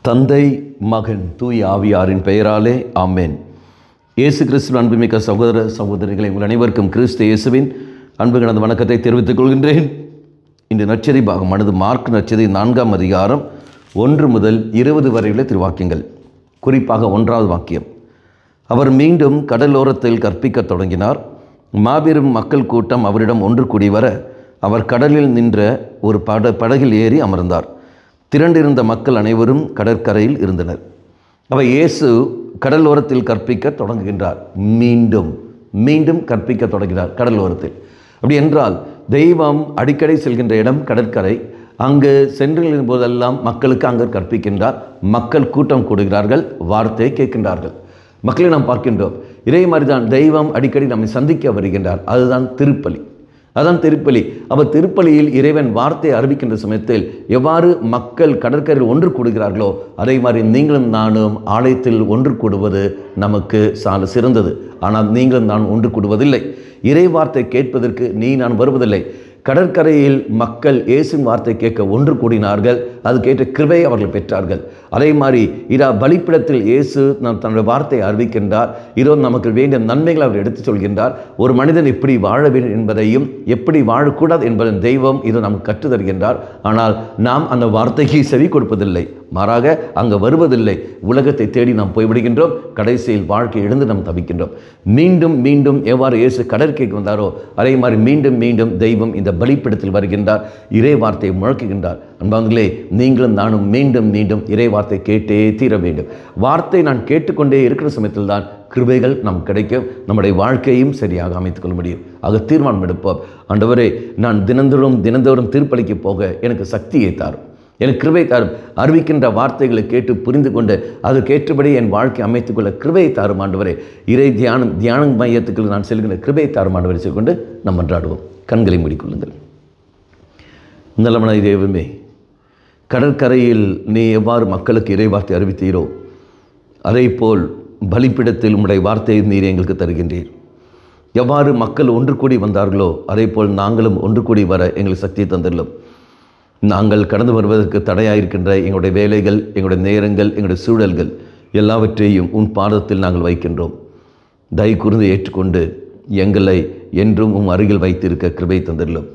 தந்தை, மகன், தூய் ஆவியாரின் பெயராலே ஆமேன். இயேசு கிறிஸ்துவின் அன்புமிக்க சகோதர சகோதரிகளை உங்கள் அனைவருக்கும் கிறிஸ்து இயேசுவின் அன்பு கலந்த வணக்கத்தை தெரிவித்துக் கொள்கின்றேன். இந்த நற்செய்தி பாகமானது மார்க் நற்செய்தி 4ஆம் அதிகாரம் 1 முதல் 20 வரையுள்ள திருவாக்கியங்கள். குறிப்பாக 1வது வாக்கியம். அவர் மீண்டும் கடலோரத்தில் கற்பிக்கத் தொடங்கினார். மாபெரும் மக்கள் கூட்டம் அவரிடம் ஒன்று கூடி வர அவர் கடலில் நின்ற ஒரு படகில் ஏறி அமர்ந்தார். திரண்டிருந்த மக்கள் அனைவரும் கடற்கரையில் இருந்தனர். அவர் இயேசு கடலோரத்தில் கற்பிக்க தொடங்குகின்றார். மீண்டும் கற்பிக்க தொடங்கினார் கடலோரத்தில். அப்படி என்றால் தெய்வம் அடிக்கடி செல்கின்ற இடம் கடற்கரை. அங்கு சென்றிருந்த போதெல்லாம் மக்களுக்கு அங்கு கற்பிக்கின்றார். மக்கள் கூட்டம் கூடுகிறார்கள், வார்த்தையை கேட்கின்றார்கள். மக்களை நாம் பார்க்கின்றோம். இதே மாதிரி தான் தெய்வம் அடிக்கடி நம்மை சந்திக்க வருகின்றார். அதுதான் திருப்பலி. அவர் திருப்பலியில் இறைவன் வார்த்தையை அறிவிக்கின்ற சமயத்தில் எவ்வாறு மக்கள் கடற்கரையில் ஒன்று கூடுகிறார்களோ அதே மாதிரி நீங்களும் நானும் ஆலயத்தில் ஒன்று கூடுவது நமக்கு சால சிறந்தது. ஆனால் நீங்களும் நான் ஒன்று கூடுவதில்லை. இறை வார்த்தை கேட்பதற்கு நான் வருவதில்லை. கடற்கரையில் மக்கள் இயேசுவின் வார்த்தை கேட்க ஒன்று கூடினார்கள். அதுக்கேற்ற கிருபை அவர்கள் பெற்றார்கள். அதே மாதிரி பலிப்பிடத்தில் இயேசு தன்னுடைய வார்த்தையை அறிவிக்கின்றார். நமக்கு வேண்டிய நன்மைகளை அவர் எடுத்துச் சொல்கின்றார். ஒரு மனிதன் எப்படி வாழ வேண்டும் என்பதையும் எப்படி வாழக்கூடாது என்பதன் தெய்வம் நமக்கு கற்றுத்தருகின்றார். ஆனால் நாம் அந்த வார்த்தைக்கு செவி கொடுப்பதில்லை. மாறாக அங்கு வருவதில்லை. உலகத்தை தேடி நாம் போய்விடுகின்றோம். கடைசியில் வாழ்க்கை எழுந்து நாம் தவிக்கின்றோம். மீண்டும் எவ்வாறு இயேசு கடற்கரைக்கு வந்தாரோ அதே மாதிரி மீண்டும் தெய்வம் இந்த பலிப்பிடத்தில் வருகின்றார். இறை வார்த்தையை முழக்குகின்றார். அன்பாங்களே, நீங்களும் நானும் மீண்டும் இறை வார்த்தை கேட்டே தீர வேண்டும். வார்த்தை நான் கேட்டுக்கொண்டே இருக்கிற சமயத்தில் தான் கிருபைகள் நமக்கு கிடைக்கும். நம்முடைய வாழ்க்கையும் சரியாக அமைத்துக் கொள்ள முடியும். ஆக தீர்மானம் எடுப்போம். ஆண்டவரே, நான் தினந்தோறும் திருப்பலிக்கு போக எனக்கு சக்தியை தாரும், எனக்கு கிருபை தாரும். அறிவிக்கின்ற வார்த்தைகளை கேட்டு புரிந்து கொண்டு அதற்கேற்றபடி என் வாழ்க்கை அமைத்துக் கொள்ள கிருபையை தாரும் ஆண்டவரே. இறை தியான மையத்துக்கு நான் செல்கின்ற கிருபையை தாரும் ஆண்டவரை சொல்லிக்கொண்டு நாம் மன்றாடுவோம். கண்களை மூடிக்கொள்ளுங்கள். நல்லமன தேவமே, கடற்கரையில் நீ எவ்வாறு மக்களுக்கு இறை வார்த்தை அறிவித்தீரோ அதே போல் பலிப்பிடத்தில் உம்முடைய வார்த்தையை நீர் எங்களுக்கு தருகின்றீர். எவ்வாறு மக்கள் ஒன்று கூடி வந்தார்களோ அதே போல் நாங்களும் ஒன்று கூடி வர எங்களுக்கு சக்தியை தந்துள்ளோம். நாங்கள் கடந்து வருவதற்கு தடையாயிருக்கின்ற எங்களுடைய வேலைகள், எங்களுடைய நேரங்கள், எங்களுடைய சூழல்கள் எல்லாவற்றையும் உன் பாதத்தில் நாங்கள் வைக்கின்றோம். தயவு கூர்ந்து ஏற்றுக்கொண்டு எங்களை என்றும் உம் அருகில் வைத்திருக்க கிருபை தந்துள்ளோம்.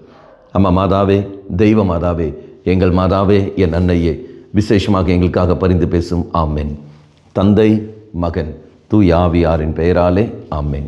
அம்மா மாதாவே, தெய்வ மாதாவே, எங்கள் மாதாவே, என் அன்னையே, விசேஷமாக எங்களுக்காக பரிந்து பேசும். ஆமென். தந்தை, மகன், தூய் ஆவியாரின் பெயராலே ஆமென்.